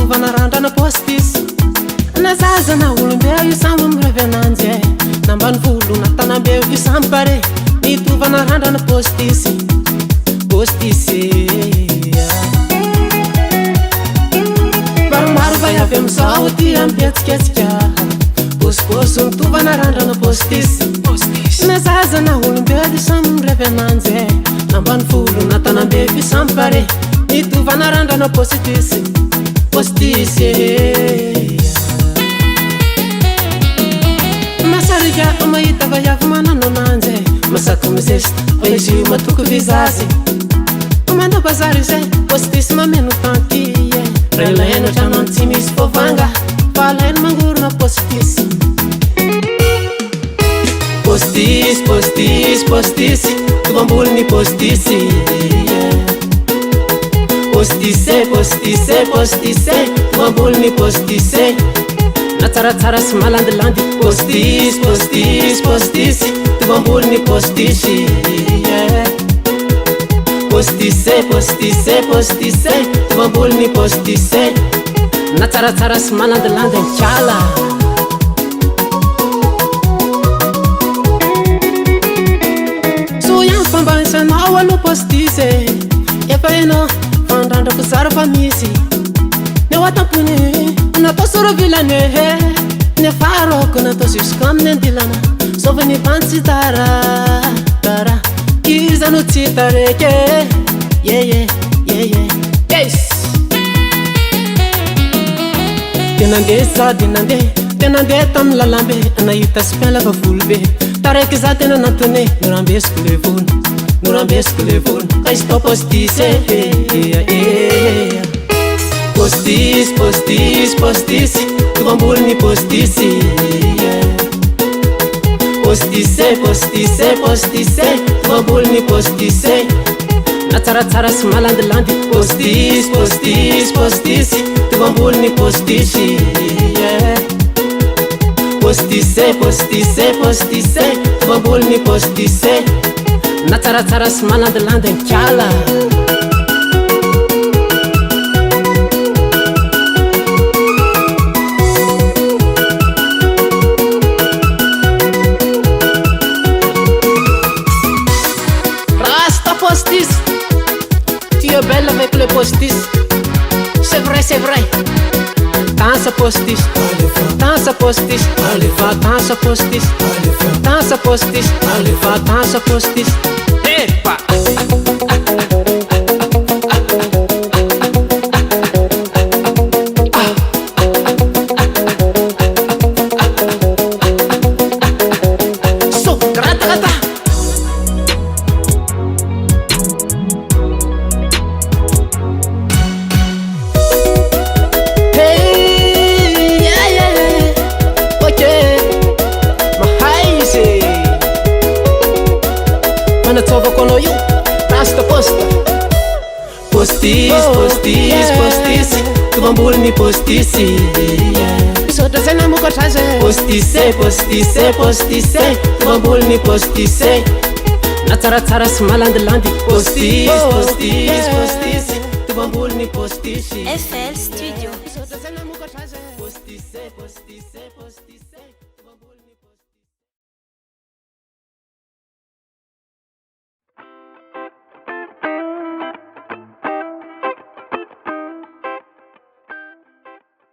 mitovana randrana postisy na zaza na olombeo io samby mirevy ananjy e nambany volo na tanambeo io samby pare mitovana randrana postisy postisy maromaro vai avy amizao ty ampietsiketsika posipôsy mitovana randrana postisy na zaza na olombeo io samby mirevy ananjy e nambany volo na tanambeo io samby pare mitovana randrana postisy postisy masarika mahita vaiavy manano ananjy masaky misesita fa izy io matoky vizazy komanda bazary zay postisy mameno tanty ra ilaina tranony tsy misy fovanga fa alainy mangorona postisy postisy postisy postisy tovambolony postisy postisy postisy postisy tovambolony postisy na tsaratsara sy malandilandy postisy postisy postisy tovambolony postisy postisy postisy postisy tovambolony postisy na tsaratsara sy malandilandy antsala so ihany famba isanao aloha postisy efa enao fandrandra zara fa misy neo atampony natao sorovilany nefa roko natao jusqu'à amin'ny andilana sovany vantsy tara iza no tsy tareky yes tenandeha sady tenandeha tamy lalambe anahita sy pialava volobe tareky za tena natone norambesiko le volo ka izy tao postisy postisy postisy postisy tovambolony postisy postisy postisy postisy tovambolony postisy na tsaratsara sy malandilandy postisy postisy postisy tovambolony postisy postisy postisy postisy tovambolony postisy na tsaratsara sy malandilandy antsala postisy tu es belle avec le postisy c'est vrai dansa postisy dansa postisy va dansa postisy dansa postisy va dansa postisy epa postisy postisy postisy tovambolony postisy misaotra zay namokatra azy postisy postisy postisy tovambolony postisy na tsaratsara sy malandilandy postisy postisy postisy tovambolony postisy FL Studio. misaotra zay namokatra azy postisy postisy postisy